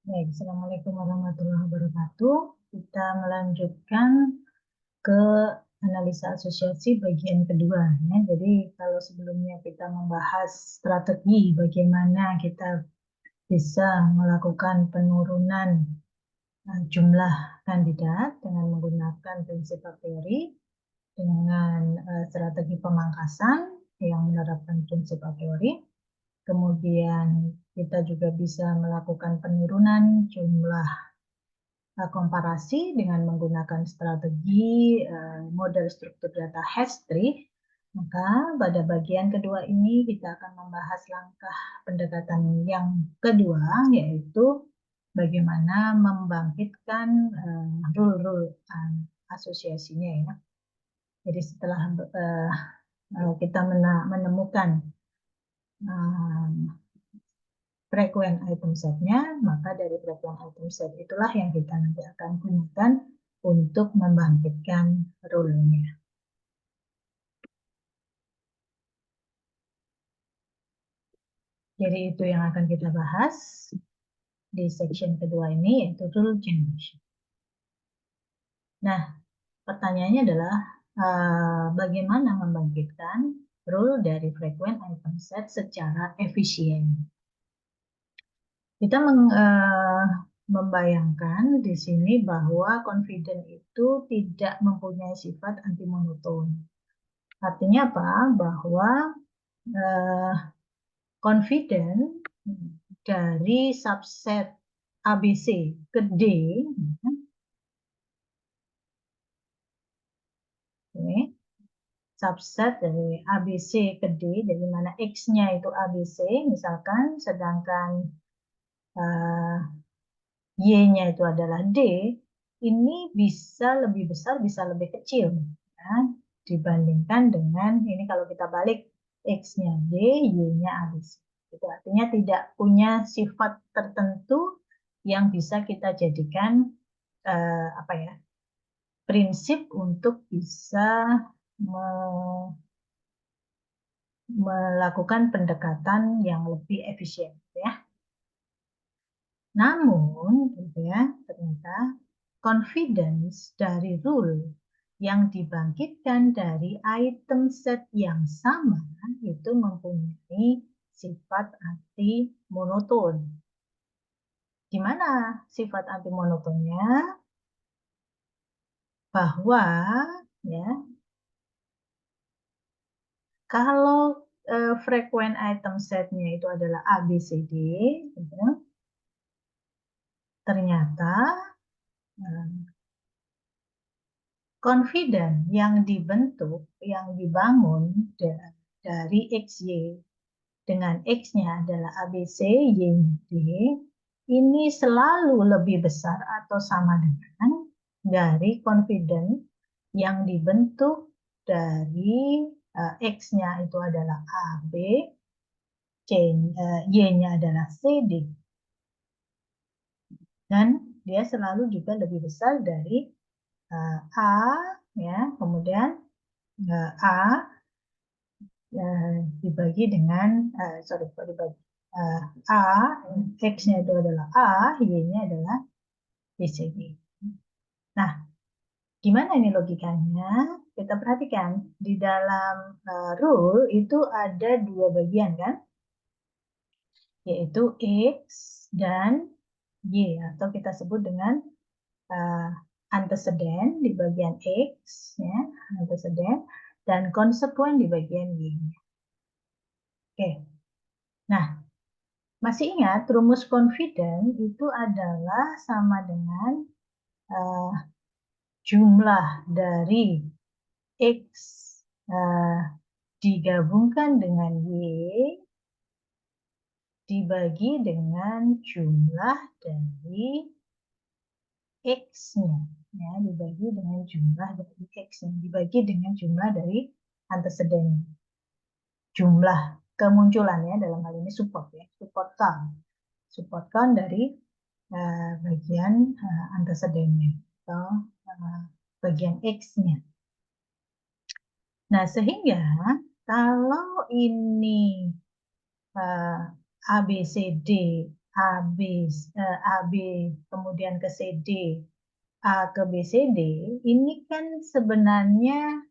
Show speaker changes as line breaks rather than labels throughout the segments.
Baik, Assalamualaikum warahmatullahi wabarakatuh. Kita melanjutkan ke analisa asosiasi bagian kedua. Ya. Jadi kalau sebelumnya kita membahas strategi bagaimana kita bisa melakukan penurunan jumlah kandidat dengan menggunakan prinsip a priori dengan strategi pemangkasan yang menerapkan prinsip a priori. Kemudian kita juga bisa melakukan penurunan jumlah komparasi dengan menggunakan strategi model struktur data hash-tree. Maka pada bagian kedua ini kita akan membahas langkah pendekatan yang kedua, yaitu bagaimana membangkitkan rule-rule asosiasinya ya. Jadi setelah kita menemukan frequent item set-nya, maka dari frequent item set itulah yang kita nanti akan gunakan untuk membangkitkan rule-nya. Jadi itu yang akan kita bahas di section kedua ini, yaitu rule generation. Nah, pertanyaannya adalah bagaimana membangkitkan rule dari frequent item set secara efisien. Kita membayangkan di sini bahwa confident itu tidak mempunyai sifat anti monoton. Artinya apa? Bahwa confident dari subset ABC ke D, subset dari ABC ke D, dari mana X-nya itu ABC, misalkan, sedangkan Y-nya itu adalah D, ini bisa lebih besar, bisa lebih kecil, ya, dibandingkan dengan ini kalau kita balik X-nya D, Y-nya ABC. Itu artinya tidak punya sifat tertentu yang bisa kita jadikan prinsip untuk bisa melakukan pendekatan yang lebih efisien, ya. Namun, gitu ya, ternyata confidence dari rule yang dibangkitkan dari item set yang sama itu mempunyai sifat anti monoton. Gimana sifat anti monotonnya? Bahwa ya, kalau frequent item set-nya itu adalah ABCD, gitu, ternyata confident yang dibentuk, yang dibangun dari XY dengan X-nya adalah ABC, Y-nya D, ini selalu lebih besar atau sama dengan dari confident yang dibentuk dari X-nya itu adalah AB, Y-nya adalah CD. Dan dia selalu juga lebih besar dari A, ya, kemudian A dibagi dengan, A, X-nya itu adalah A, Y-nya adalah BCD. Nah, gimana ini logikanya? Kita perhatikan, di dalam rule itu ada dua bagian kan? Yaitu X dan Y, atau kita sebut dengan antecedent di bagian X, ya, antecedent, dan konsekuen di bagian Y. Oke. Nah, masih ingat rumus confident itu adalah sama dengan jumlah dari X digabungkan dengan Y dibagi dengan jumlah dari X-nya, ya, dibagi dengan jumlah dari X-nya, dibagi dengan jumlah dari antecedent. Jumlah kemunculannya dalam hal ini support, ya, support count dari bagian antecedentnya atau bagian X-nya. Nah, sehingga kalau ini ABCD AB, kemudian ke CD, A ke BCD, ini kan sebenarnya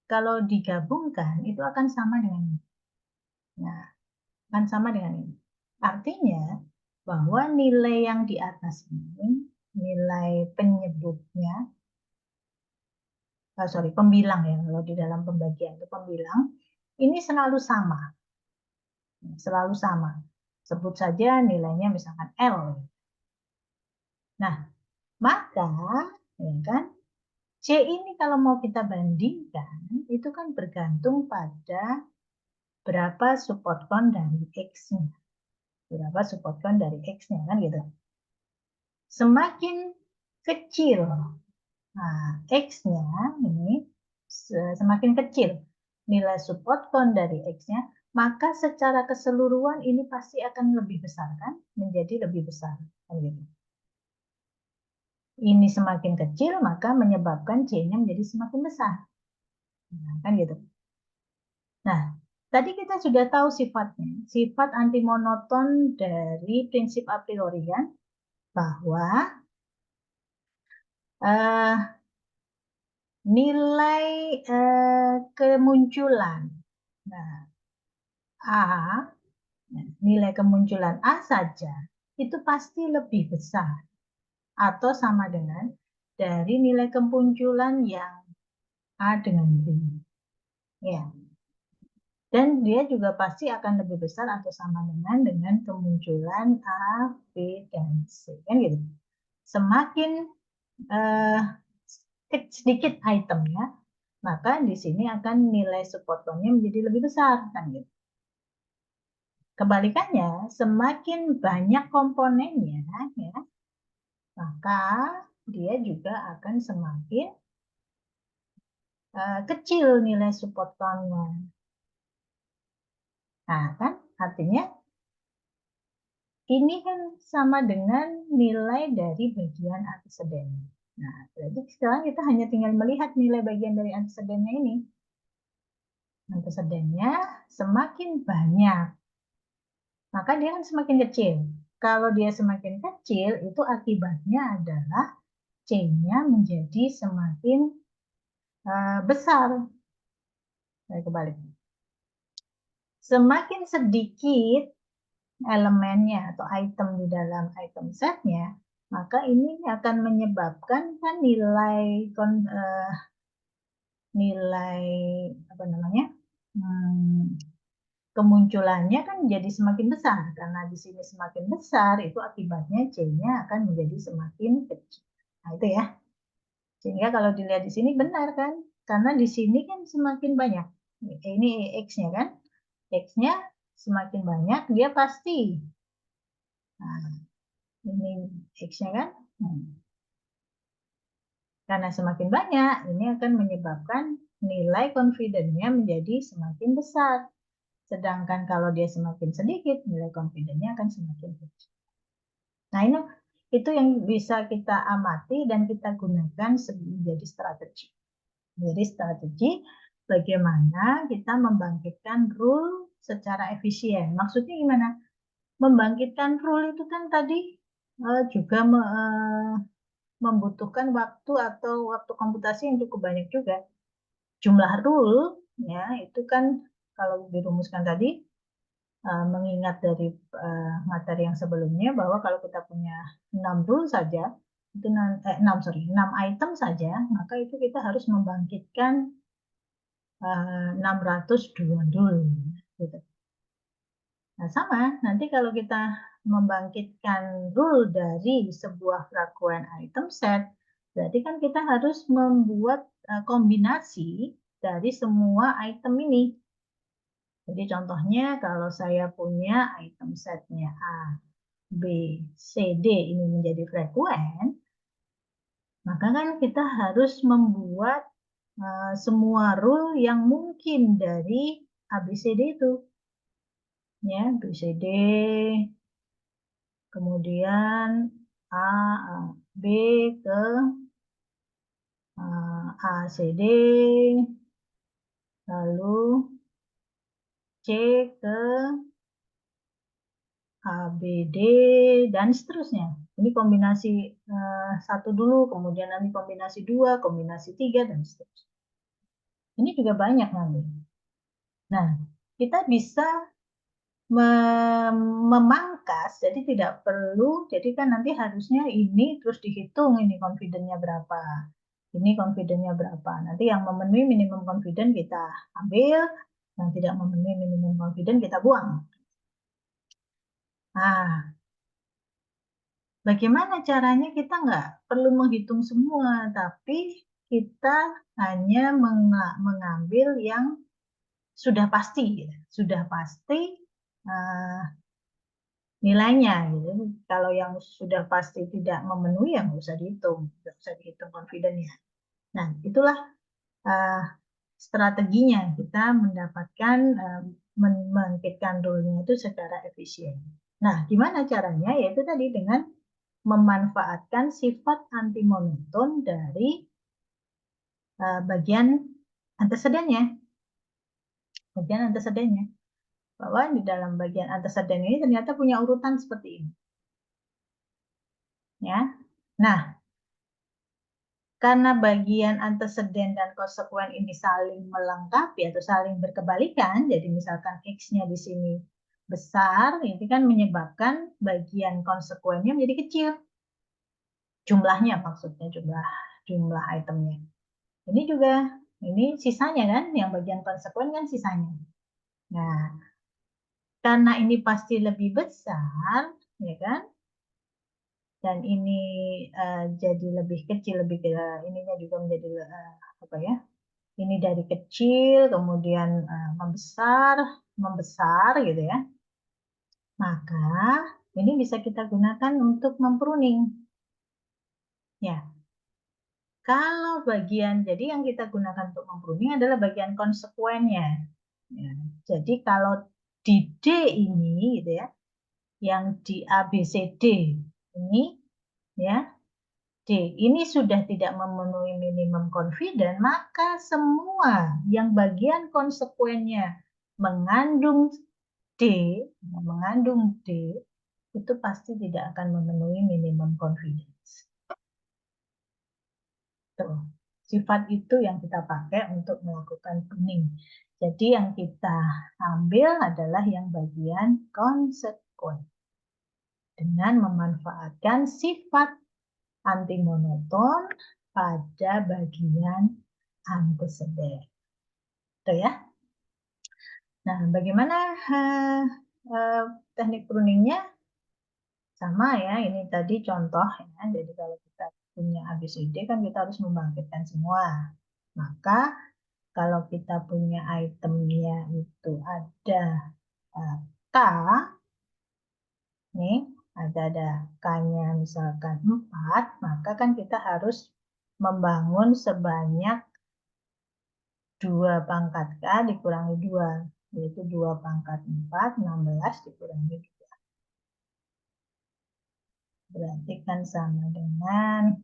kalau digabungkan itu akan sama dengan ini. Nah, akan sama dengan ini. Artinya bahwa nilai yang di atas ini, nilai penyebutnya, pembilang ya, kalau di dalam pembagian itu pembilang, ini selalu sama. Selalu sama. Sebut saja nilainya misalkan L. Nah, maka ya kan, C ini kalau mau kita bandingkan, itu kan bergantung pada berapa support count dari X-nya. Berapa support count dari X-nya, kan gitu. Semakin kecil, nah, X-nya ini semakin kecil nilai support count dari X-nya, maka secara keseluruhan ini pasti akan lebih besar, kan? Menjadi lebih besar, kan gitu. Ini semakin kecil, maka menyebabkan C-nya menjadi semakin besar. Nah, kan gitu. Nah, tadi kita sudah tahu sifatnya. Sifat antimonoton dari prinsip a priori kan, bahwa nilai kemunculan. Nah, A, nilai kemunculan A saja itu pasti lebih besar atau sama dengan dari nilai kemunculan yang A dengan B. Ya. Dan dia juga pasti akan lebih besar atau sama dengan kemunculan A, B, dan C. Kan gitu. Semakin sedikit itemnya, maka di sini akan nilai support count-nya menjadi lebih besar. Kan gitu. Kebalikannya, semakin banyak komponennya, ya, maka dia juga akan semakin kecil nilai support count-nya. Nah, kan artinya ini kan sama dengan nilai dari bagian anteseden. Nah, berarti sekarang kita hanya tinggal melihat nilai bagian dari antesedennya ini. Antesedennya semakin banyak, maka dia kan semakin kecil. Kalau dia semakin kecil, itu akibatnya adalah C-nya menjadi semakin besar. Saya kebalik. Semakin sedikit elemennya atau item di dalam item setnya, maka ini akan menyebabkan kan nilai apa namanya kemunculannya kan jadi semakin besar, karena di sini semakin besar itu akibatnya C-nya akan menjadi semakin kecil. Nah itu ya. Sehingga kalau dilihat di sini benar kan, karena di sini kan semakin banyak. Ini X-nya kan, X-nya semakin banyak dia pasti. Nah, ini X-nya kan. Karena semakin banyak, ini akan menyebabkan nilai confidence-nya menjadi semakin besar. Sedangkan kalau dia semakin sedikit, nilai confidence-nya akan semakin kecil. Nah, ini itu yang bisa kita amati dan kita gunakan menjadi strategi. Jadi strategi bagaimana kita membangkitkan rule secara efisien. Maksudnya gimana? Membangkitkan rule itu kan tadi juga membutuhkan waktu atau waktu komputasi yang cukup banyak juga. Jumlah rule ya itu kan kalau dirumuskan tadi mengingat dari materi yang sebelumnya bahwa kalau kita punya 6 rule saja itu 6 item saja, maka itu kita harus membangkitkan 602 rule gitu. Nah, sama nanti kalau kita membangkitkan rule dari sebuah frakuent item set, berarti kan kita harus membuat kombinasi dari semua item ini. Jadi contohnya kalau saya punya item setnya A, B, C, D ini menjadi frekuen, maka kan kita harus membuat semua rule yang mungkin dari A, B, C, D itu. Ya, B, C, D, kemudian A, B ke A, C, D, lalu C ke A, B, D, dan seterusnya. Ini kombinasi 1 dulu, kemudian nanti kombinasi 2, kombinasi 3, dan seterusnya. Ini juga banyak nanti. Nah, kita bisa memangkas, jadi tidak perlu, jadi kan nanti harusnya ini terus dihitung ini confident-nya berapa. Ini confident-nya berapa. Nanti yang memenuhi minimum confident kita ambil, yang tidak memenuhi minimum confident kita buang. Nah, bagaimana caranya kita nggak perlu menghitung semua, tapi kita hanya mengambil yang sudah pasti, sudah pasti nilainya. Gitu. Kalau yang sudah pasti tidak memenuhi, ya nggak usah dihitung confident-nya. Nah, itulah strateginya kita mendapatkan membangkitkan rule-nya itu secara efisien. Nah, gimana caranya? Yaitu tadi dengan memanfaatkan sifat anti monoton dari bagian antecedennya. Bagian antecedennya. Bahwa di dalam bagian antecedent ini ternyata punya urutan seperti ini. Ya. Nah, karena bagian antecedent dan konsekuen ini saling melengkapi atau saling berkebalikan, jadi misalkan X-nya di sini besar, ini kan menyebabkan bagian konsekuennya menjadi kecil. Jumlahnya maksudnya, jumlah itemnya. Ini juga, ini sisanya kan, yang bagian konsekuen kan sisanya. Nah, karena ini pasti lebih besar, ya kan? Dan ini jadi lebih kecil, ininya juga menjadi apa ya? Ini dari kecil kemudian membesar gitu ya. Maka ini bisa kita gunakan untuk mempruning. Ya. Kalau jadi yang kita gunakan untuk mempruning adalah bagian konsekuennya. Ya. Jadi kalau di D ini gitu ya, yang di A, B, C, D ini ya, D ini sudah tidak memenuhi minimum confident, maka semua yang bagian konsekuennya mengandung D itu pasti tidak akan memenuhi minimum confidence. Tuh. Sifat itu yang kita pakai untuk melakukan pruning. Jadi yang kita ambil adalah yang bagian konsekuen dengan memanfaatkan sifat anti monoton pada bagian antecedent. Itu ya. Nah, bagaimana teknik pruningnya? Sama ya, ini tadi contoh ya. Jadi kalau kita punya ABCD kan kita harus membangkitkan semua. Maka kalau kita punya itemnya itu ada K, nih ada K-nya misalkan 4, maka kan kita harus membangun sebanyak 2 pangkat K dikurangi 2, yaitu 2 pangkat 4, 16 dikurangi 2. Berarti kan sama dengan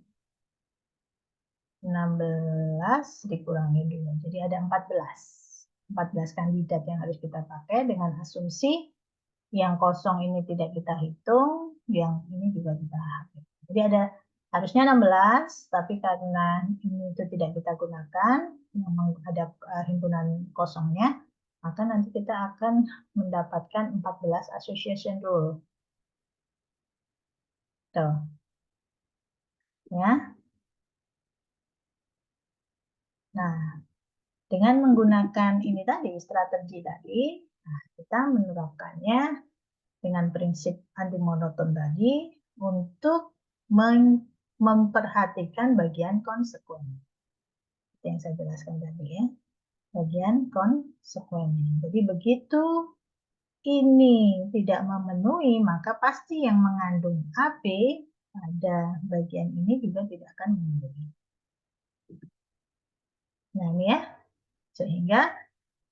16 dikurangi 2. Jadi ada 14. 14 kandidat yang harus kita pakai dengan asumsi yang kosong ini tidak kita hitung, yang ini juga kita hitung. Jadi harusnya 16, tapi karena ini itu tidak kita gunakan, memang ada himpunan kosongnya, maka nanti kita akan mendapatkan 14 association rule. Tuh. Ya. Nah, dengan menggunakan ini tadi, strategi tadi, nah, kita menerapkannya dengan prinsip anti monoton tadi untuk memperhatikan bagian konsekuen. Itu yang saya jelaskan tadi ya. Bagian konsekuennya. Jadi begitu ini tidak memenuhi, maka pasti yang mengandung AB pada bagian ini juga tidak akan memenuhi. Nah ini ya, sehingga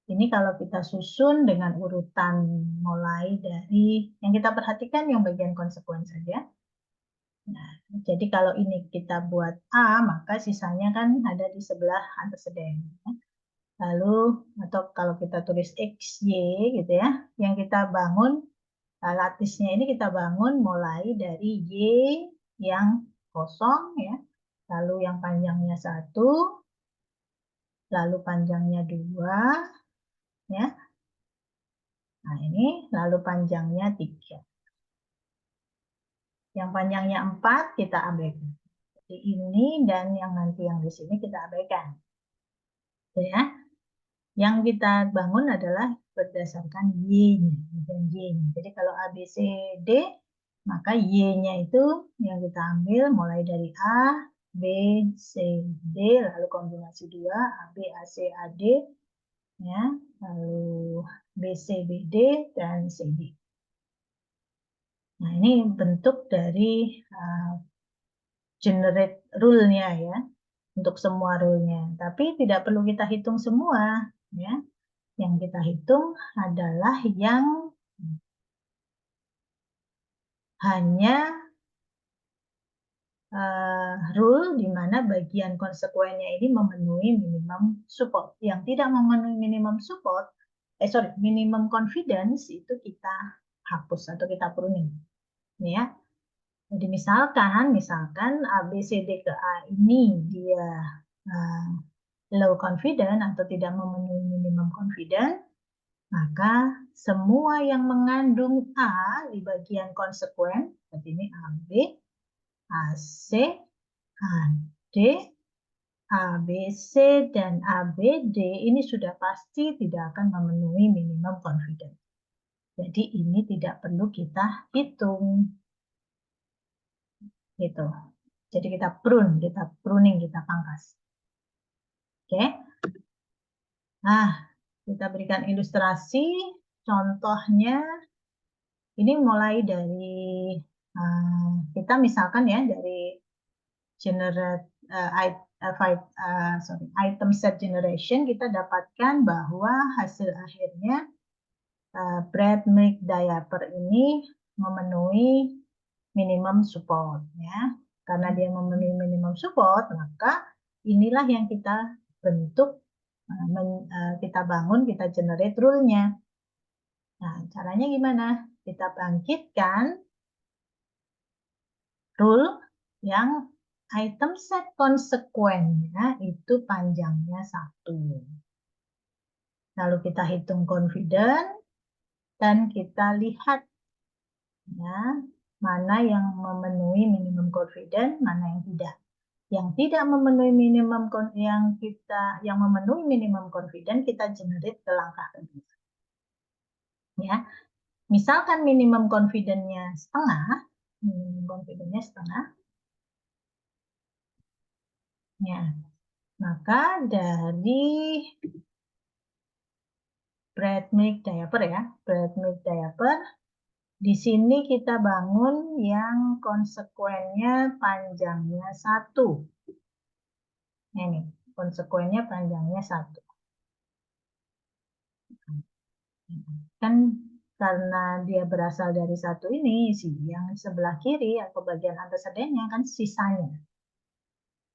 ini kalau kita susun dengan urutan mulai dari yang kita perhatikan yang bagian konsekuen saja. Nah, jadi kalau ini kita buat A, maka sisanya kan ada di sebelah antecedent. Lalu, atau kalau kita tulis X, Y gitu ya, yang kita bangun Latisnya ini kita bangun mulai dari Y yang kosong ya, lalu yang panjangnya 1, lalu panjangnya 2 ya. Nah, ini lalu panjangnya 3. Yang panjangnya 4 kita abaikan. Jadi ini dan yang nanti yang di sini kita abaikan. Ya. Yang kita bangun adalah berdasarkan Y-nya dan Y-nya. Jadi kalau A, B, C, D, maka Y-nya itu yang kita ambil mulai dari A, B, C, D, lalu kombinasi 2, AB, AC, AD, ya, lalu BC, BD, dan CD. Nah, ini bentuk dari generate rule-nya ya, untuk semua rule-nya. Tapi tidak perlu kita hitung semua, ya. Yang kita hitung adalah yang hanya rule di mana bagian konsekuennya ini memenuhi minimum support. Yang tidak memenuhi minimum support, minimum confidence itu kita hapus atau kita pruning. Ya. Jadi misalkan A, B, C, D ke A ini dia low confidence atau tidak memenuhi minimum confidence, maka semua yang mengandung A di bagian konsekuen, seperti ini AB, AC, AD, ABC, dan ABD ini sudah pasti tidak akan memenuhi minimum confidence. Jadi ini tidak perlu kita hitung. Gitu. Jadi kita pruning, kita pangkas. Oke. Nah, kita berikan ilustrasi. Contohnya, ini mulai dari, kita misalkan ya, dari generate item set generation, kita dapatkan bahwa hasil akhirnya bread milk diaper ini memenuhi minimum support ya. Karena dia memenuhi minimum support, maka inilah yang kita bentuk, kita bangun, kita generate rule-nya. Nah, caranya gimana? Kita bangkitkan rule yang item set konsekuennya itu panjangnya 1. Lalu kita hitung confident dan kita lihat ya, mana yang memenuhi minimum confident, mana yang tidak. Yang tidak memenuhi minimum yang memenuhi minimum confident kita generate ke langkah kedua. Ya. Misalkan minimum confident-nya setengah, ya, maka dari bread milk diaper ya, bread milk diaper, di sini kita bangun yang konsekuennya panjangnya 1. Ini, konsekuennya panjangnya 1. Kan karena dia berasal dari 1 ini, yang sebelah kiri atau bagian antecedennya kan sisanya.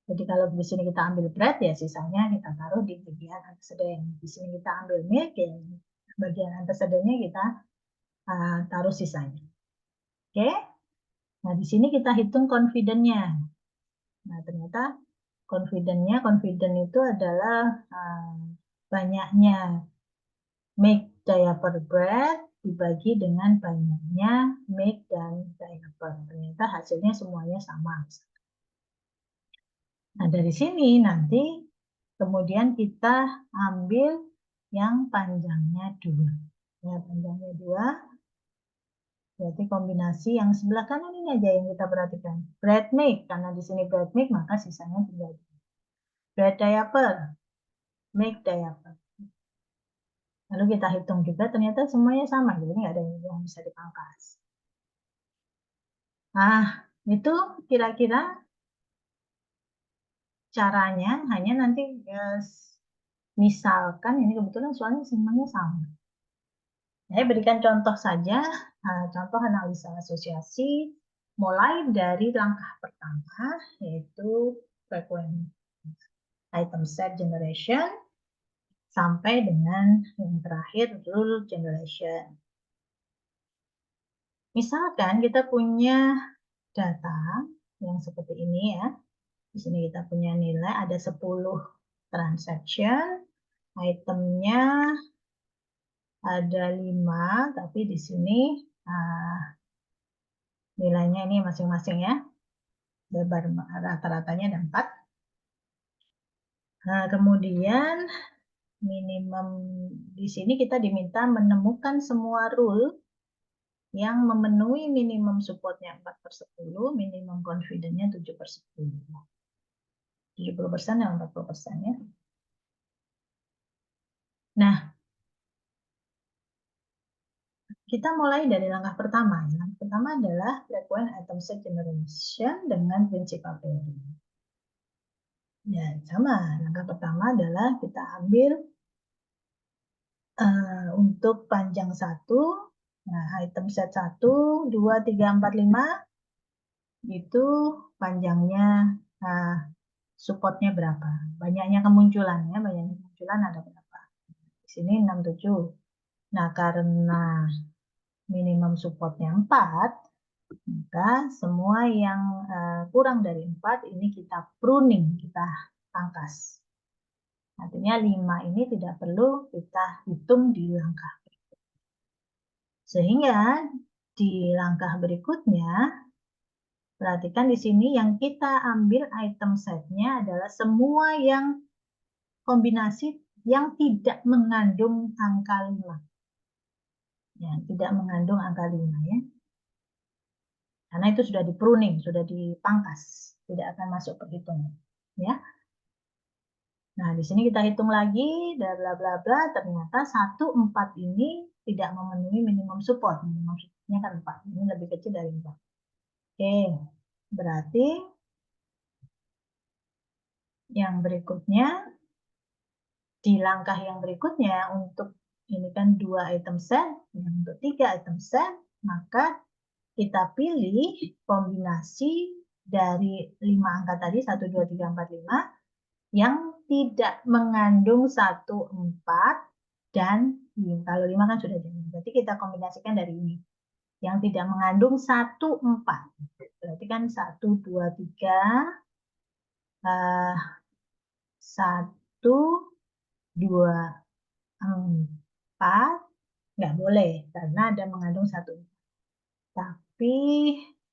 Jadi kalau di sini kita ambil bread, ya sisanya kita taruh di bagian antecedent. Di sini kita ambil milk, ya bagian antecedennya kita taruh sisanya. Oke? Nah, di sini kita hitung confident-nya. Nah, ternyata confident itu adalah banyaknya make diaper bread dibagi dengan banyaknya make dan diaper. Ternyata hasilnya semuanya sama. Nah, dari sini nanti kemudian kita ambil yang panjangnya 2. Ya, panjangnya 2. Berarti kombinasi yang sebelah kanan ini aja yang kita perhatikan. Bread milk, karena di sini bread milk, maka sisanya tinggal bread diaper, milk diaper. Lalu kita hitung juga, ternyata semuanya sama, jadi nggak ada yang bisa dipangkas. Nah, itu kira-kira caranya hanya nanti misalkan, ini kebetulan soalnya semuanya sama. Saya berikan contoh saja, contoh analisa asosiasi, mulai dari langkah pertama, yaitu frequent item set generation, sampai dengan yang terakhir rule generation. Misalkan kita punya data yang seperti ini ya. Di sini kita punya nilai ada 10 transaction, itemnya ada 5, tapi di sini nilainya ini masing-masing ya. Lebar rata-ratanya ada 4. Nah, kemudian minimum di sini kita diminta menemukan semua rule yang memenuhi minimum supportnya 4/10, minimum confidence-nya 7/10. 70% dan 40% ya. Nah, kita mulai dari langkah pertama. Langkah pertama adalah frequent item set generation dengan prinsip a priori. Ya, sama. Langkah pertama adalah kita ambil untuk panjang 1, nah item set 1, 2, 3, 4, 5, itu panjangnya supportnya berapa. Banyaknya kemunculan ya, banyaknya kemunculan ada berapa. Di sini 6, 7. Nah, karena minimum supportnya 4, maka semua yang kurang dari 4 ini kita pruning, kita pangkas. Artinya 5 ini tidak perlu kita hitung di langkah berikutnya. Sehingga di langkah berikutnya, perhatikan di sini yang kita ambil item setnya adalah semua yang kombinasi yang tidak mengandung angka 5. Ya, tidak mengandung angka 5 ya. Karena itu sudah di pruning, sudah dipangkas, tidak akan masuk perhitungan. Ya. Nah, di sini kita hitung lagi, bla bla bla bla, ternyata 1, 4 ini tidak memenuhi minimum support. Minimum supportnya kan 4, ini lebih kecil dari 4. Oke, berarti yang berikutnya, di langkah yang berikutnya, untuk ini kan 2 item set, untuk 3 item set, maka kita pilih kombinasi dari 5 angka tadi, 1, 2, 3, 4, 5, yang tidak mengandung 1, 4, dan kalau 5 kan sudah jadi. Berarti kita kombinasikan dari ini. Yang tidak mengandung 1, 4. Berarti kan 1, 2, 3, 1, 2, 4. Nggak boleh, karena ada mengandung 1. Tapi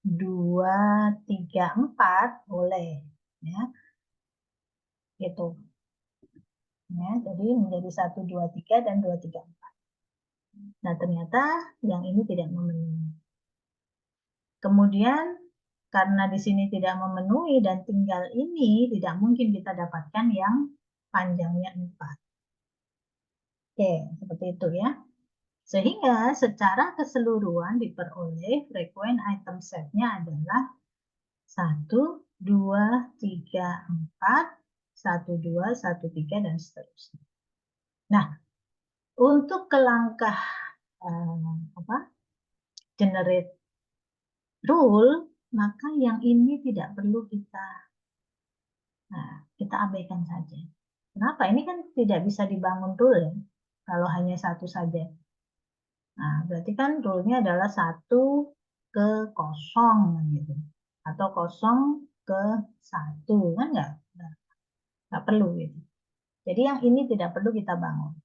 2, 3, 4 boleh. Ya. Gitu. Ya, jadi menjadi 1, 2, 3 dan 2, 3, 4. Nah, ternyata yang ini tidak memenuhi. Kemudian, karena di sini tidak memenuhi dan tinggal ini, tidak mungkin kita dapatkan yang panjangnya 4. Oke, seperti itu ya. Sehingga secara keseluruhan diperoleh frequent item set-nya adalah 1, 2, 3, 4, 1, 2, 1, 3, dan seterusnya. Nah, untuk ke langkah generate rule, maka yang ini tidak perlu kita abaikan saja. Kenapa? Ini kan tidak bisa dibangun rule ya, kalau hanya satu saja. Nah, berarti kan rule-nya adalah 1 ke 0 gitu. Atau 0 ke 1, kan nggak perlu gitu. Jadi yang ini tidak perlu kita bangun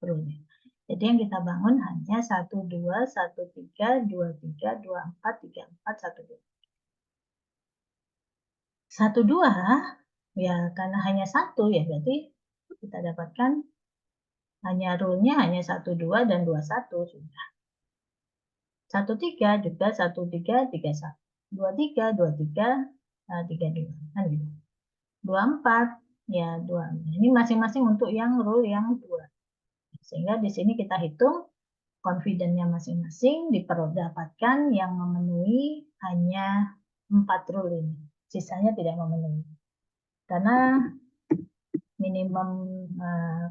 rule-nya. Jadi yang kita bangun hanya 1, 2, 1, 3, 2, 3, 2, 4, 3, 4, 1, 2. 1, 2, ya karena hanya 1 ya berarti kita dapatkan hanya rule-nya hanya 1, 2, dan 2, 1 sudah. 1, 3 juga 1, 3, 3, 1. 2, 3, 2, 3, 3, 2. Kan gitu. 2, 4, ya 2. Ini masing-masing untuk yang rule yang 2. Sehingga di sini kita hitung confidence-nya masing-masing didapatkan yang memenuhi hanya 4 rule ini. Sisanya tidak memenuhi. Karena minimum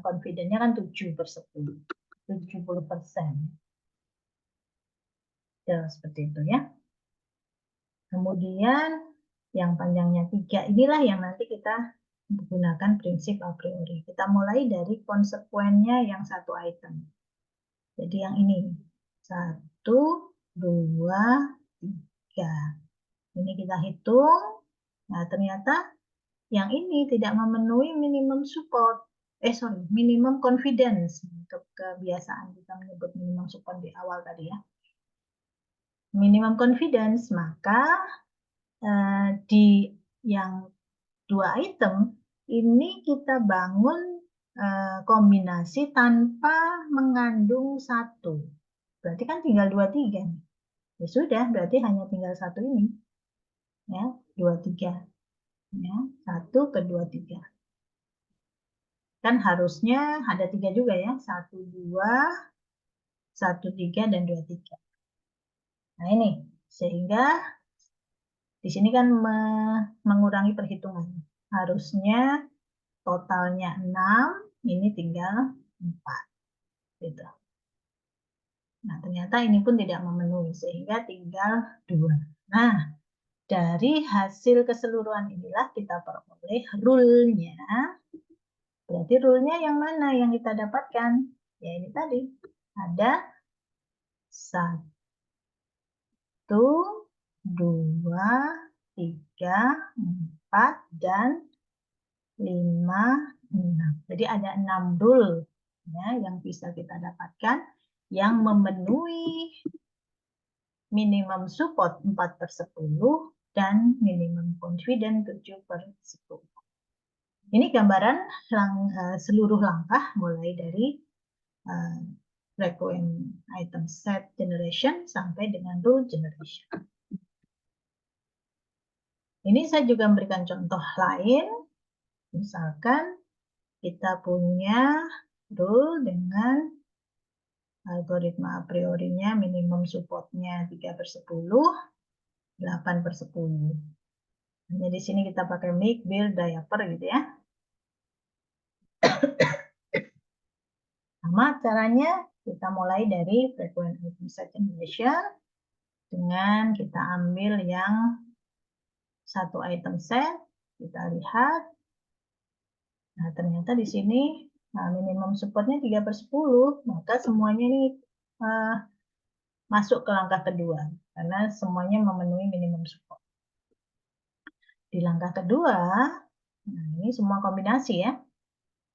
confidence-nya kan 7/10. 70%. Ya, seperti itu ya. Kemudian yang panjangnya 3 inilah yang nanti kita menggunakan prinsip a priori. Kita mulai dari konsekuennya yang 1 item. Jadi yang ini 1, 2, 3. Ini kita hitung. Nah, ternyata yang ini tidak memenuhi minimum support. Minimum confidence. Untuk kebiasaan kita menyebut minimum support di awal tadi ya. Minimum confidence, maka di yang 2 item ini kita bangun kombinasi tanpa mengandung 1. Berarti kan tinggal 2, 3. Ya sudah, berarti hanya tinggal 1 ini. Ya, 2, 3. Ya, 1 ke 2, 3. Kan harusnya ada 3 juga ya. 1, 2, 1, 3, dan 2, 3. Nah ini, sehingga di sini kan mengurangi perhitungan. Harusnya totalnya 6, ini tinggal 4. Gitu. Nah, ternyata ini pun tidak memenuhi, sehingga tinggal 2. Nah, dari hasil keseluruhan inilah kita peroleh rule-nya. Berarti rule-nya yang mana yang kita dapatkan? Ya ini tadi. Ada 1, 2, 3, 4, dan 5, 6. Jadi ada 6 rule ya, yang bisa kita dapatkan yang memenuhi minimum support 4/10 dan minimum confidence 7/10. Ini gambaran seluruh langkah mulai dari frequent item set generation sampai dengan rule generation. Ini saya juga memberikan contoh lain. Misalkan kita punya rule dengan algoritma a priorinya minimum supportnya 3/10, 8/10. Hanya di sini kita pakai make, build, diaper gitu ya. Sama caranya, kita mulai dari frequent item set generation dengan kita ambil yang 1 item set, kita lihat. Nah, ternyata di sini minimum supportnya 3/10, maka semuanya ini masuk ke langkah kedua, karena semuanya memenuhi minimum support. Di langkah kedua, nah ini semua kombinasi ya.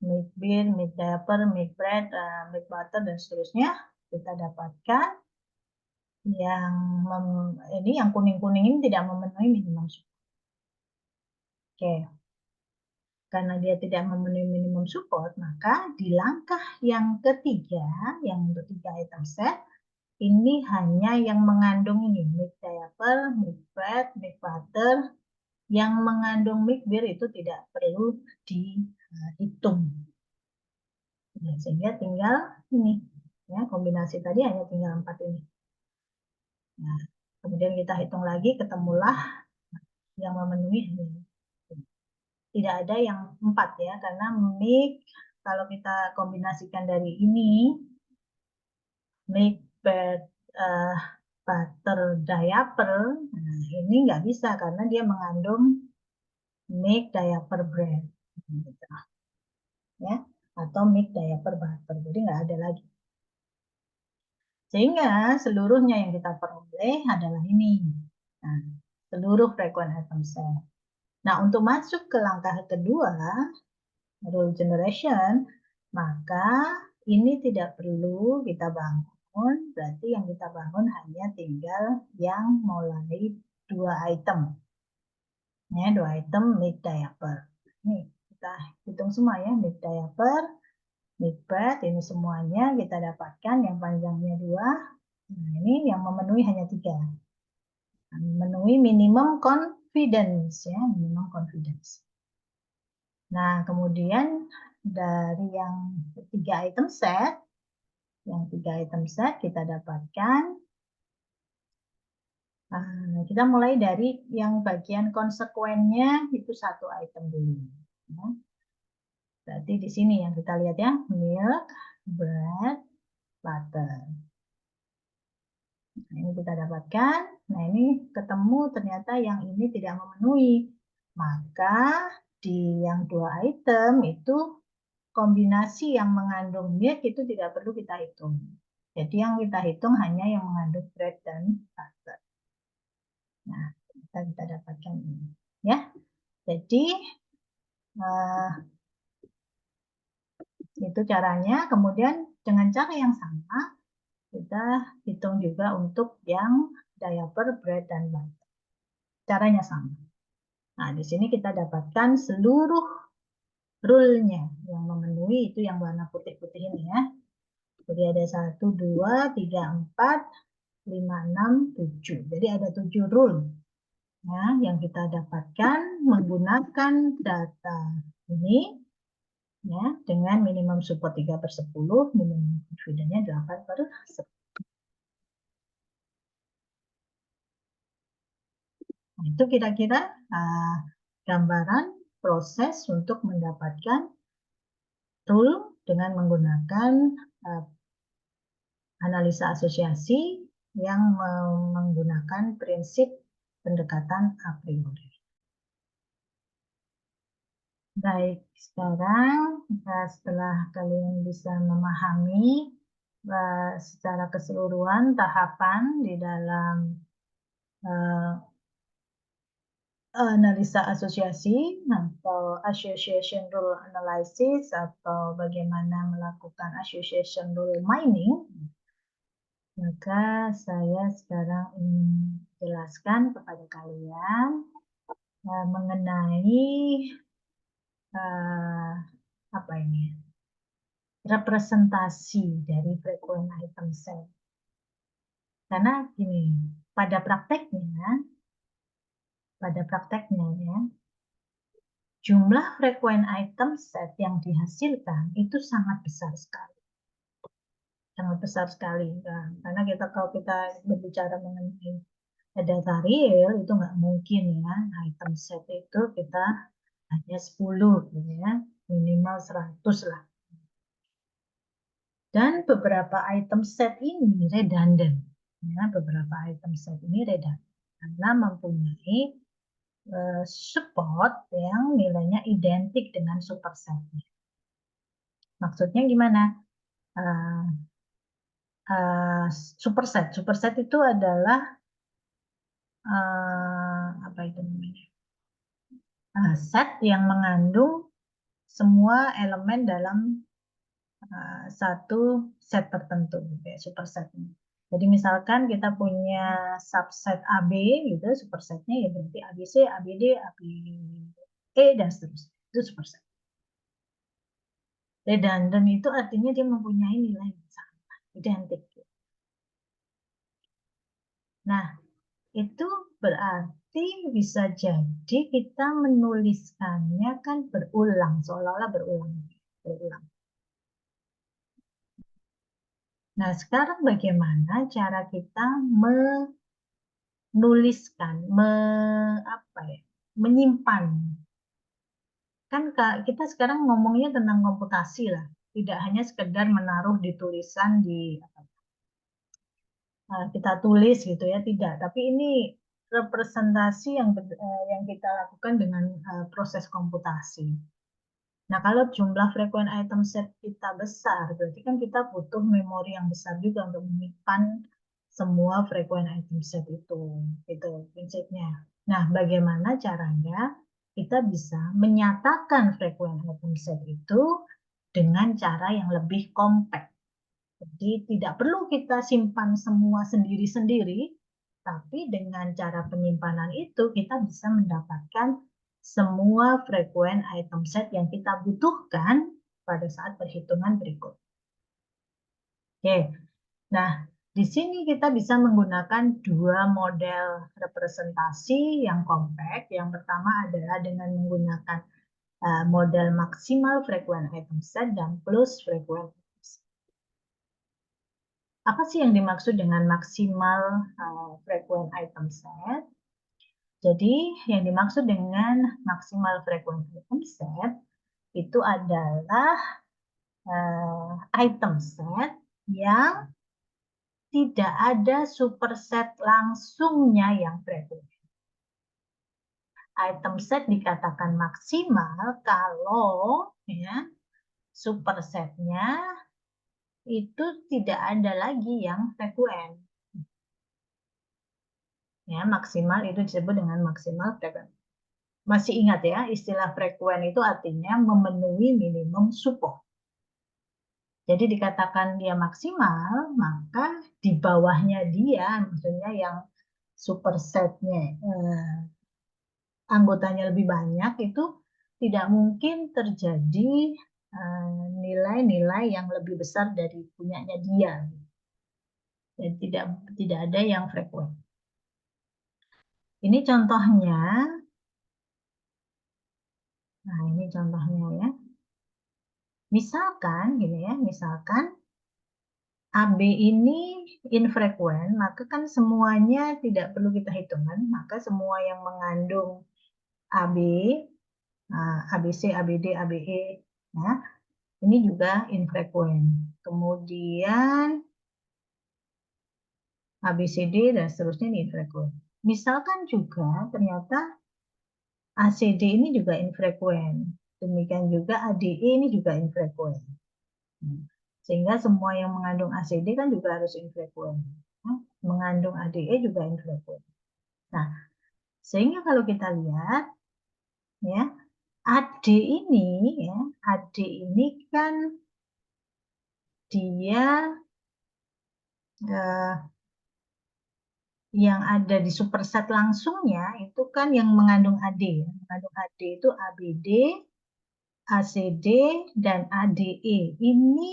Make beer, make diaper, make bread, make butter, dan seterusnya. Kita dapatkan yang kuning-kuning ini tidak memenuhi minimum support. Oke. Karena dia tidak memenuhi minimum support, maka di langkah yang ketiga, yang untuk 3 item set, ini hanya yang mengandung ini, make diaper, make bread, make butter. Yang mengandung make beer itu tidak perlu dihitung. Ya, sehingga tinggal ini. Ya, kombinasi tadi hanya tinggal 4 ini. Nah, kemudian kita hitung lagi, ketemulah yang memenuhi. Tidak ada yang 4 ya, karena make, kalau kita kombinasikan dari ini, make, bread, butter, diaper, nah ini nggak bisa karena dia mengandung make, diaper, bread. Gitu. Ya, atau make, diaper, butter. Jadi nggak ada lagi. Sehingga seluruhnya yang kita peroleh adalah ini. Nah, seluruh frequent item set. Nah, untuk masuk ke langkah kedua, rule generation, maka ini tidak perlu kita bangun. Berarti yang kita bangun hanya tinggal yang mulai 2 item. Ya, 2 item make diaper. Ini kita hitung semua ya, make diaper, make bread, ini semuanya kita dapatkan yang panjangnya 2. Nah, ini yang memenuhi hanya 3. Memenuhi minimum confidence ya, minimum confidence. Nah, kemudian dari yang 3 item set, kita dapatkan, kita mulai dari yang bagian konsekuennya itu 1 item dulu. Ya. Berarti di sini yang kita lihat ya, milk, bread, butter. Nah, ini kita dapatkan. Nah, ini ketemu ternyata yang ini tidak memenuhi. Maka di yang 2 item itu kombinasi yang mengandung milk itu tidak perlu kita hitung. Jadi yang kita hitung hanya yang mengandung bread dan butter. Nah, kita dapatkan ini. Ya, jadi itu caranya. Kemudian dengan cara yang sama, kita hitung juga untuk yang diaper, bread, dan butter. Caranya sama. Nah, di sini kita dapatkan seluruh rule-nya yang memenuhi itu yang warna putih-putih ini ya. Jadi ada 1, 2, 3, 4, 5, 6, 7. Jadi ada 7 rule ya, yang kita dapatkan menggunakan data ini ya, dengan minimum support 3/10, minimum confidence-nya 8/10. Nah, itu kira-kira gambaran proses untuk mendapatkan rule dengan menggunakan analisa asosiasi yang menggunakan prinsip pendekatan a priori. Baik, sekarang setelah kalian bisa memahami secara keseluruhan tahapan di dalam analisa asosiasi atau association rule analysis atau bagaimana melakukan association rule mining, maka saya sekarang ingin jelaskan kepada kalian mengenai apa ini, representasi dari frequent item set. Karena gini, pada prakteknya ya, jumlah frequent item set yang dihasilkan itu sangat besar sekali. Sangat besar sekali. Nah, karena kalau kita berbicara mengenai data real, itu nggak mungkin ya. Item set itu kita hanya 10, gitu ya. Minimal 100 lah. Dan beberapa item set ini redundant. Ya, beberapa item set ini redundant. Karena mempunyai support yang nilainya identik dengan supersetnya. Maksudnya gimana? Superset. Superset itu adalah apa itu namanya? Set yang mengandung semua elemen dalam satu set tertentu, gitu ya, superset. Jadi misalkan kita punya subset AB gitu, supersetnya ya berarti ABC, ABD, ABE dan seterusnya. Itu superset. Redundant itu artinya dia mempunyai nilai yang sama, identik. Nah, itu berarti bisa jadi kita menuliskannya kan berulang, seolah-olah berulang. Nah, sekarang bagaimana cara kita menuliskan, menyimpan. Kan kita sekarang ngomongnya tentang komputasi lah, tidak hanya sekedar menaruh di tulisan kita tulis gitu ya, tidak. Tapi ini representasi yang kita lakukan dengan proses komputasi. Nah, kalau jumlah frequent item set kita besar, berarti kan kita butuh memori yang besar juga untuk menyimpan semua frequent item set itu. Itu prinsipnya. Nah, bagaimana caranya kita bisa menyatakan frequent item set itu dengan cara yang lebih kompak. Jadi tidak perlu kita simpan semua sendiri-sendiri, tapi dengan cara penyimpanan itu kita bisa mendapatkan semua frequent item set yang kita butuhkan pada saat perhitungan berikut. Oke, nah di sini kita bisa menggunakan dua model representasi yang kompak. Yang pertama adalah dengan menggunakan model maksimal frequent item set dan plus frequent item set. Apa sih yang dimaksud dengan maksimal frequent item set? Jadi yang dimaksud dengan maksimal frequent item set itu adalah item set yang tidak ada superset langsungnya yang frequent. Item set dikatakan maksimal kalau ya supersetnya itu tidak ada lagi yang frekuen. Ya, maksimal itu disebut dengan maksimal frekuen. Masih ingat ya, istilah frekuen itu artinya memenuhi minimum support. Jadi dikatakan dia maksimal, maka di bawahnya dia, maksudnya yang supersetnya anggotanya lebih banyak, itu tidak mungkin terjadi nilai-nilai yang lebih besar dari punyanya dia. Jadi tidak ada yang frekuen. Ini contohnya. Nah, ini contohnya ya. Misalkan gini ya, misalkan AB ini infrekuen, maka kan semuanya tidak perlu kita hitung kan, maka semua yang mengandung AB, ABC, ABD, ABE, ya, ini juga infrekuen. Kemudian ABCD dan seterusnya ini infrekuen. Misalkan juga ternyata ACD ini juga infrekuen. Demikian juga ADE ini juga infrekuen. Sehingga semua yang mengandung ACD kan juga harus infrekuen. Mengandung ADE juga infrekuen. Nah, sehingga kalau kita lihat, ya, AD ini, ya, AD ini kan dia yang ada di superset langsungnya itu kan yang mengandung AD. Ya. Mengandung AD itu ABD, ACD, dan ADE. Ini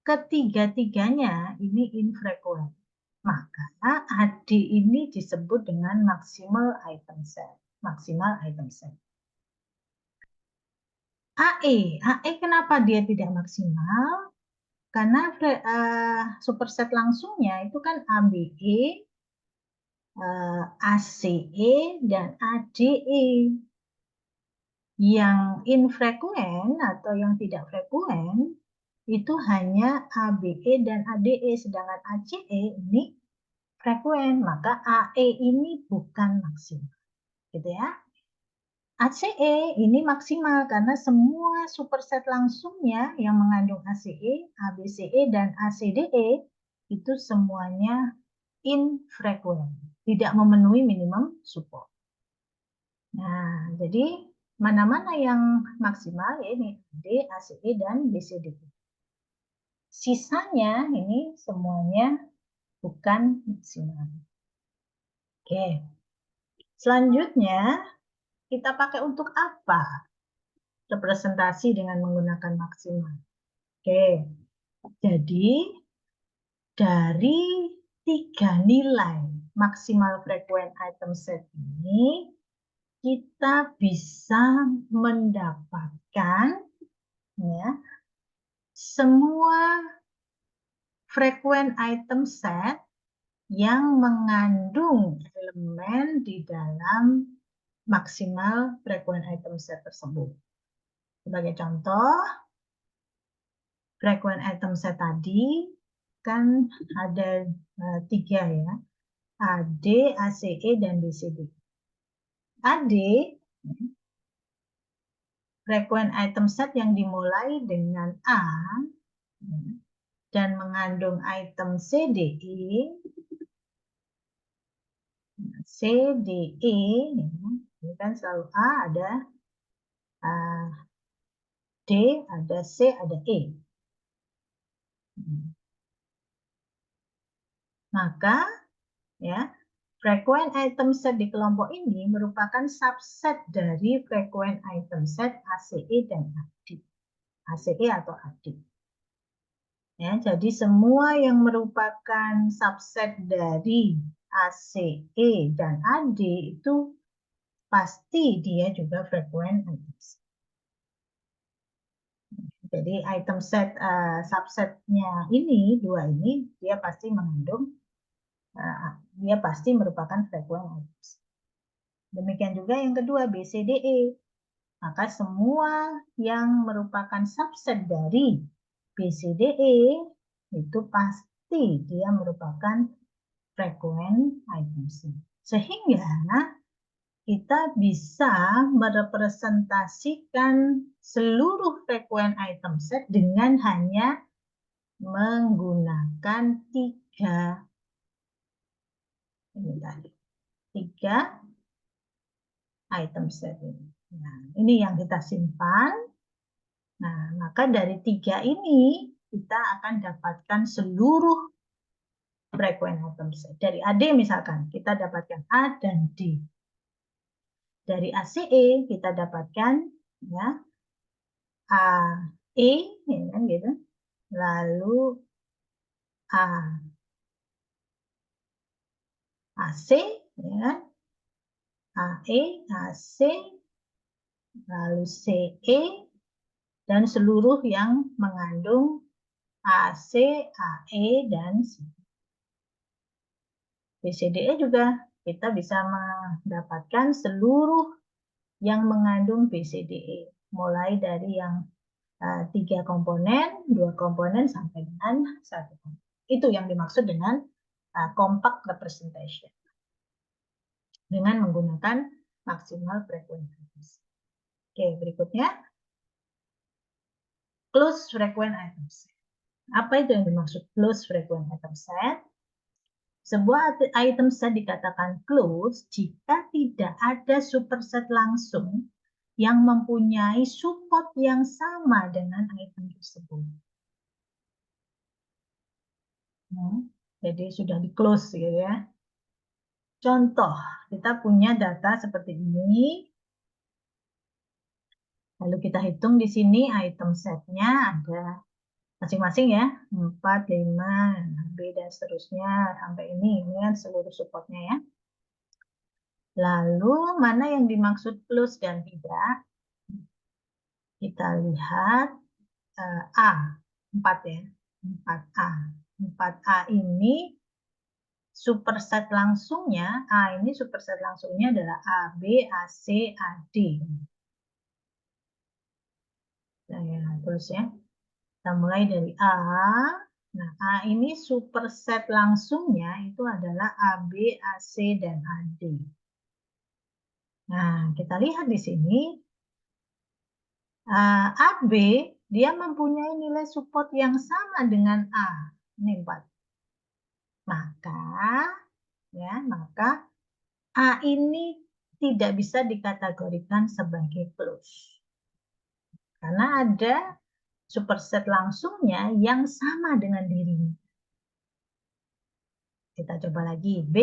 ketiga-tiganya ini infrekuen. Maka AD ini disebut dengan maksimal item set. Maksimal item set. AE kenapa dia tidak maksimal? Karena superset langsungnya itu kan ABE, ACE, dan ADE. Yang infrekuen atau yang tidak frekuen itu hanya ABE dan ADE, sedangkan ACE ini frekuen, maka AE ini bukan maksimal, gitu ya. ACE ini maksimal karena semua superset langsungnya yang mengandung ACE, ABCE, dan ACDE itu semuanya infrekuen, tidak memenuhi minimum support. Nah, jadi mana-mana yang maksimal ya ini D, ACE, dan BCD. Sisanya ini semuanya bukan maksimal. Oke. Selanjutnya kita pakai untuk apa representasi dengan menggunakan maksimal? Oke. Jadi dari 3 nilai maksimal frekuen item set ini kita bisa mendapatkan ya semua frekuen item set yang mengandung elemen di dalam maksimal frekuen item set tersebut. Sebagai contoh, frekuen item set tadi kan ada 3 ya, AD, ACE, dan BCD. AD frekuen item set yang dimulai dengan A dan mengandung item CDE, CDE, ini kan selalu A, ada D, ada C, ada E. Maka, ya, frekuen item set di kelompok ini merupakan subset dari frekuen item set ACE dan AD. ACE atau AD. Ya, jadi semua yang merupakan subset dari ACE dan AD itu pasti dia juga frekuen item set. Jadi item set subsetnya ini, dua ini, dia pasti mengandung, dia pasti merupakan frekuen item set. Demikian juga yang kedua, BCDE. Maka semua yang merupakan subset dari BCDE itu pasti dia merupakan frekuen item set. Sehingga kita bisa merepresentasikan seluruh frekuen item set dengan hanya menggunakan tiga item set ini. Nah, ini yang kita simpan. Nah, maka dari tiga ini kita akan dapatkan seluruh frequent item set. Dari AD misalkan kita dapatkan A dan D. Dari ACE kita dapatkan ya AE ya kan gitu. Lalu AC ya. AE, AC, lalu CE dan seluruh yang mengandung AC, AE dan C. BCDE juga kita bisa mendapatkan seluruh yang mengandung BCDE, mulai dari yang 3 komponen, 2 komponen, sampai dengan 1 komponen. Itu yang dimaksud dengan compact representation. Dengan menggunakan maksimal frekuensi. Oke, berikutnya. Close frequent item set. Apa itu yang dimaksud close frequent item set? Sebuah item set dikatakan close jika tidak ada superset langsung yang mempunyai support yang sama dengan item tersebut. Jadi sudah di close gitu ya. Contoh, kita punya data seperti ini. Lalu kita hitung di sini item setnya ada masing-masing ya, 4, 5, B dan seterusnya sampai ini kan seluruh supportnya ya. Lalu mana yang dimaksud close dan tidak? Kita lihat A, 4 ya, 4A. 4A ini superset langsungnya, A ini superset langsungnya adalah AB, AC, AD. Nah, ya, terus ya, kita mulai dari A. Nah, A ini superset langsungnya itu adalah AB, AC, dan AD. Nah, kita lihat di sini, AB dia mempunyai nilai support yang sama dengan A. Ini 4. Maka A ini tidak bisa dikategorikan sebagai close. Karena ada superset langsungnya yang sama dengan dirinya. Kita coba lagi. B.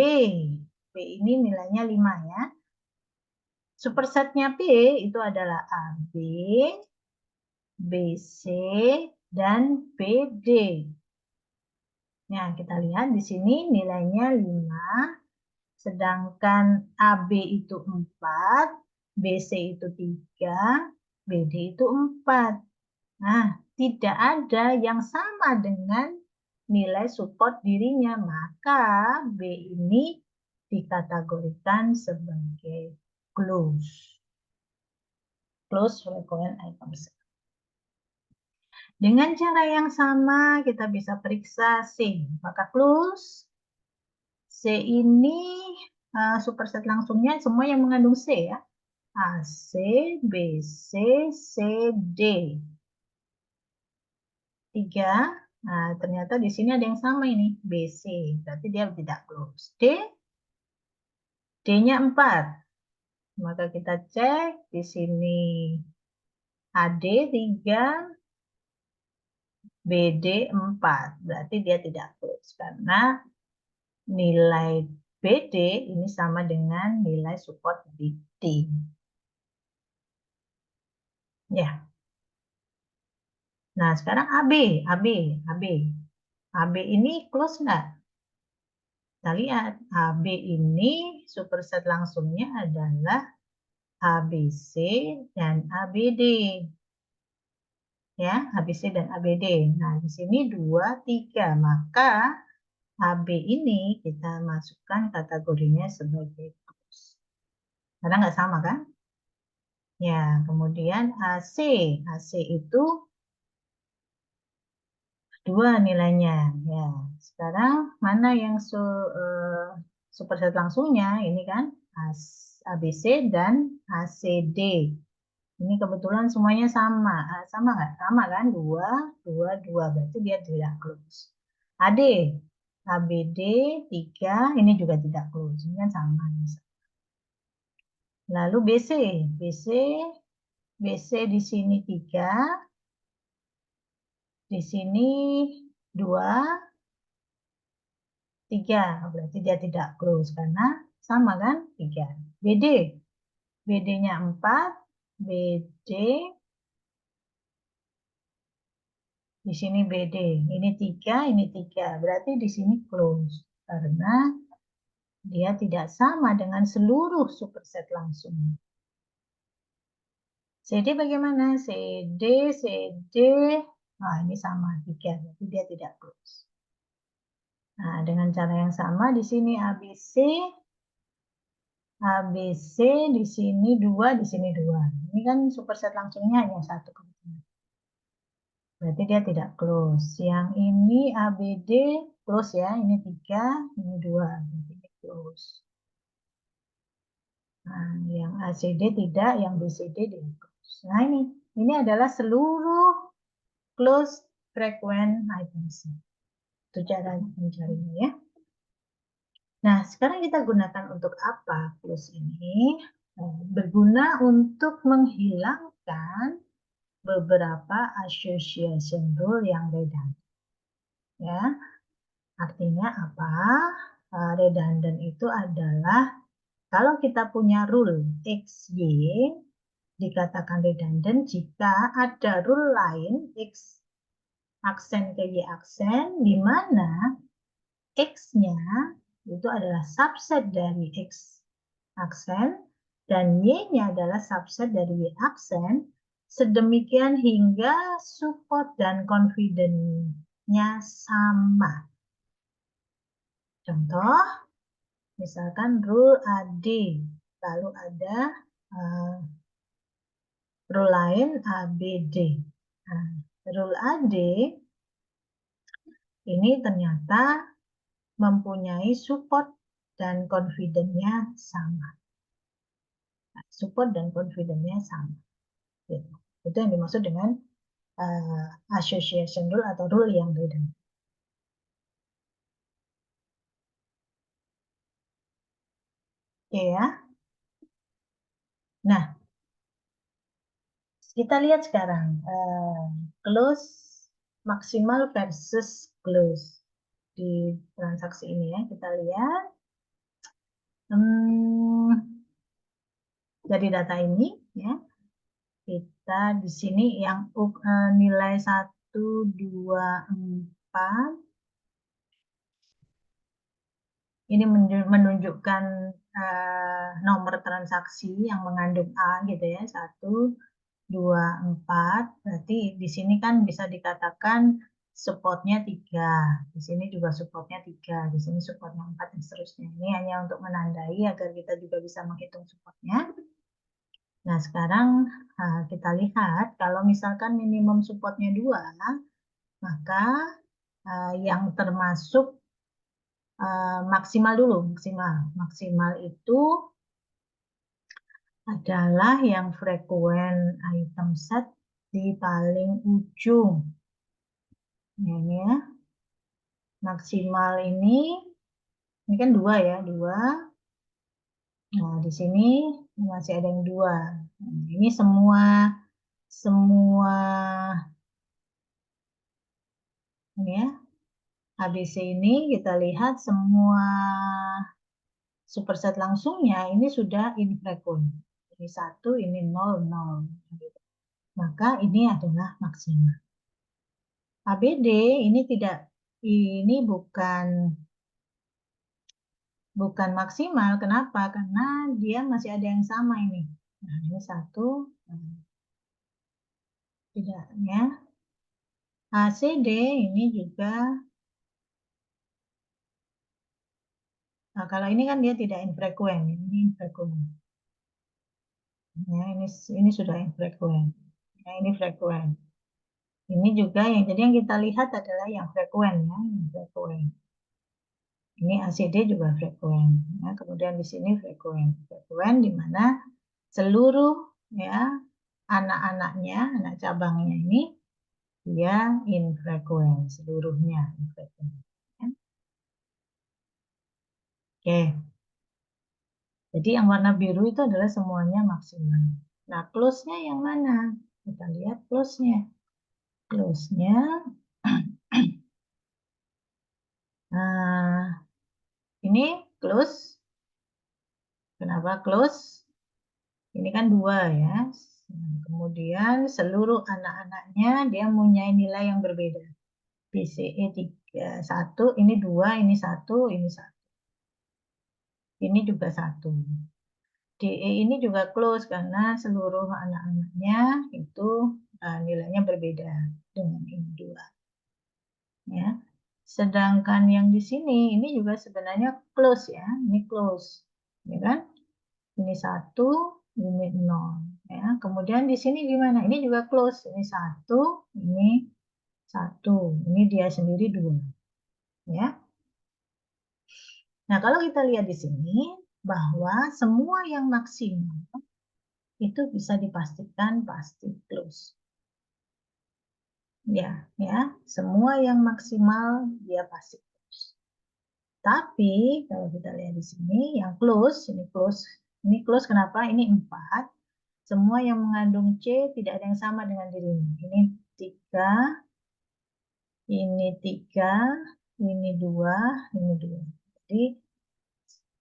B ini nilainya 5 ya. Supersetnya B itu adalah AB, BC, dan BD. Nah, kita lihat di sini nilainya 5, sedangkan AB itu 4, BC itu 3, BD itu 4. Nah, tidak ada yang sama dengan nilai support dirinya, maka B ini dikategorikan sebagai close. Close frequent item set. Dengan cara yang sama kita bisa periksa C. Maka close C ini superset langsungnya semua yang mengandung C ya. AC, BC, CD. 3. Nah, ternyata di sini ada yang sama ini, BC. Berarti dia tidak close. D. D-nya 4. Maka kita cek di sini AD 3, BD 4. Berarti dia tidak close karena nilai BD ini sama dengan nilai support di D. Ya. Nah, sekarang AB ini close nggak? Kita lihat, AB ini superset langsungnya adalah ABC dan ABD. Ya, ABC dan ABD. Nah, di sini 2, 3. Maka AB ini kita masukkan kategorinya sebagai close. Karena nggak sama kan? Ya, kemudian AC. AC itu 2 nilainya. Ya, sekarang mana yang superset langsungnya? Ini kan ABC dan ACD. Ini kebetulan semuanya sama. Sama nggak? Sama kan? 2, 2, 2. Berarti dia tidak close. AD, ABD 3, ini juga tidak close. Ini kan sama. Lalu BC, BC, BC di sini 3, di sini 2, 3. Berarti dia tidak close karena sama kan? 3. BD, BD-nya 4, BD di sini BD. Ini 3, ini 3. Berarti di sini close. Karena dia tidak sama dengan seluruh superset langsung. CD bagaimana? CD, CD. Nah, ini sama 3. Jadi dia tidak close. Nah, dengan cara yang sama di sini ABC. ABC di sini 2, di sini 2. Ini kan superset langsungnya hanya 1. Berarti dia tidak close. Yang ini ABD close ya. Ini 3, ini 2. Berarti dia close. Nah, yang ACD tidak, yang BCD dia close. Nah, ini adalah seluruh close frequent items. Itu cara mencarinya ya. Nah, sekarang kita gunakan untuk apa close ini? Berguna untuk menghilangkan beberapa association rule yang redundant. Ya, artinya apa? Redundant itu adalah kalau kita punya rule XY, dikatakan redundant jika ada rule lain X aksen ke Y aksen, di mana X-nya itu adalah subset dari X aksen, dan Y-nya adalah subset dari Y aksen, sedemikian hingga support dan confidence-nya sama. Contoh, misalkan rule AD, lalu ada rule lain ABD. Nah, rule AD ini ternyata mempunyai support dan confidence-nya sama. Nah, support dan confidence-nya sama. Gitu. Itu yang dimaksud dengan association rule atau rule yang beda. Oke ya. Nah, kita lihat sekarang close maksimal versus close di transaksi ini ya. Kita lihat dari data ini ya. Kita di sini yang nilai 1, 2, 4 ini menunjukkan nomor transaksi yang mengandung A gitu ya, 1, 2, 4. Berarti di sini kan bisa dikatakan supportnya 3. Di sini juga supportnya 3. Di sini supportnya 4 dan seterusnya. Ini hanya untuk menandai agar kita juga bisa menghitung supportnya. Nah, sekarang kita lihat kalau misalkan minimum supportnya 2, maka yang termasuk maksimal dulu. Maksimal itu adalah yang frequent item set di paling ujung. Ini ya. Maksimal ini kan 2 ya, 2. Nah, di sini masih ada yang 2. Ini semua ini ya. ABC ini kita lihat semua superset langsungnya ini sudah infrequent. Ini 1, ini 0, 0. Maka ini adalah maksimal. ABD ini tidak, ini bukan maksimal. Kenapa? Karena dia masih ada yang sama ini. Nah, ini 1, tidak ya. ACD ini juga, nah kalau ini kan dia tidak infrequent, ini infrequent. Ya, ini sudah infrequent. Ya, ini frequent. Ini juga jadi yang kita lihat adalah yang frequent ya, yang frequent. Ini ACD juga frequent. Ya, kemudian di sini frequent di mana seluruh ya anak-anaknya, anak cabangnya ini, dia infrequent, seluruhnya infrequent. Oke, jadi yang warna biru itu adalah semuanya maksimal. Nah, close-nya yang mana? Kita lihat close-nya. Close-nya, nah, ini close. Kenapa close? Ini kan 2 ya. Kemudian seluruh anak-anaknya dia mempunyai nilai yang berbeda. PCE 1, ini 2, ini 1, ini 1. Ini juga 1. DE ini juga close karena seluruh anak-anaknya itu nilainya berbeda dengan ini 2. Ya. Sedangkan yang di sini ini juga sebenarnya close ya. Ini close. Ya kan? Ini 1, ini 0. Ya. Kemudian di sini gimana? Ini juga close. Ini 1, ini 1. Ini dia sendiri 2. Ya. Nah, kalau kita lihat di sini bahwa semua yang maksimal itu bisa dipastikan pasti close. Ya, ya, semua yang maksimal dia pasti close. Tapi kalau kita lihat di sini yang close, ini close kenapa? Ini 4. Semua yang mengandung C tidak ada yang sama dengan dirinya. Ini 3, ini 3, ini 2, ini 2. Jadi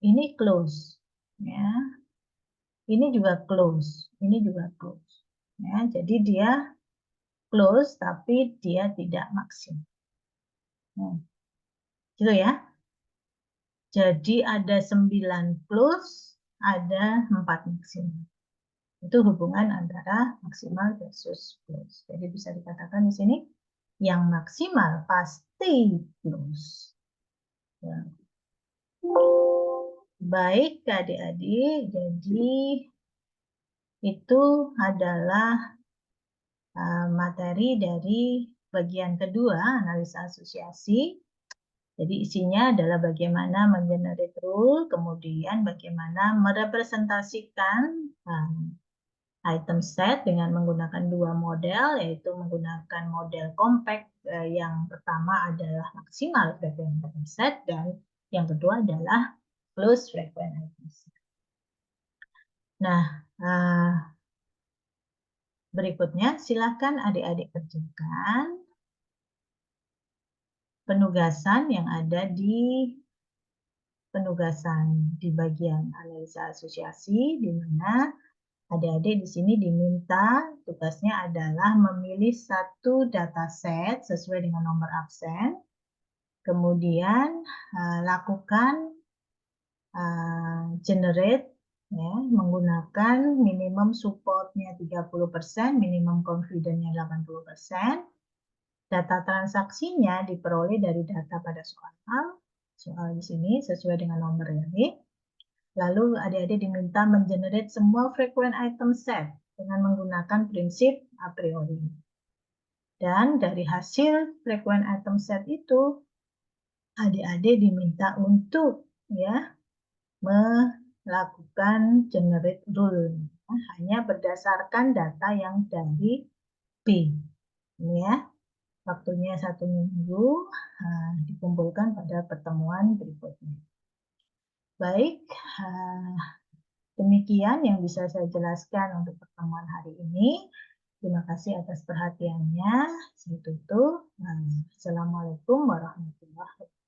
ini close. Ya. Ini juga close. Ini juga close. Ya, jadi dia close tapi dia tidak maksimal. Gitu ya. Jadi ada 9 close, ada 4 maksimal. Itu hubungan antara maksimal versus close. Jadi bisa dikatakan di sini yang maksimal pasti close. Ya. Baik adik-adik, jadi itu adalah materi dari bagian kedua, analisa asosiasi. Jadi isinya adalah bagaimana mengenerate rule, kemudian bagaimana merepresentasikan item set dengan menggunakan 2 model, yaitu menggunakan model compact yang pertama adalah maksimal frequent item set dan yang kedua adalah close frequent item set. Nah, berikutnya silakan adik-adik kerjakan penugasan yang ada di bagian analisa asosiasi, di mana adik-adik di sini diminta tugasnya adalah memilih satu dataset sesuai dengan nomor absen, kemudian lakukan generate ya, menggunakan minimum supportnya 30%, minimum confidence-nya 80%. Data transaksinya diperoleh dari data pada soal di sini sesuai dengan nomor ini. Lalu adik-adik diminta mengenerate semua frequent item set dengan menggunakan prinsip a priori. Dan dari hasil frequent item set itu, adik-adik diminta untuk ya melakukan generate rule. Hanya berdasarkan data yang dari B. Ini ya, waktunya 1 minggu, dikumpulkan pada pertemuan berikutnya. Baik, demikian yang bisa saya jelaskan untuk pertemuan hari ini. Terima kasih atas perhatiannya. Saya tutup. Assalamualaikum warahmatullahi wabarakatuh.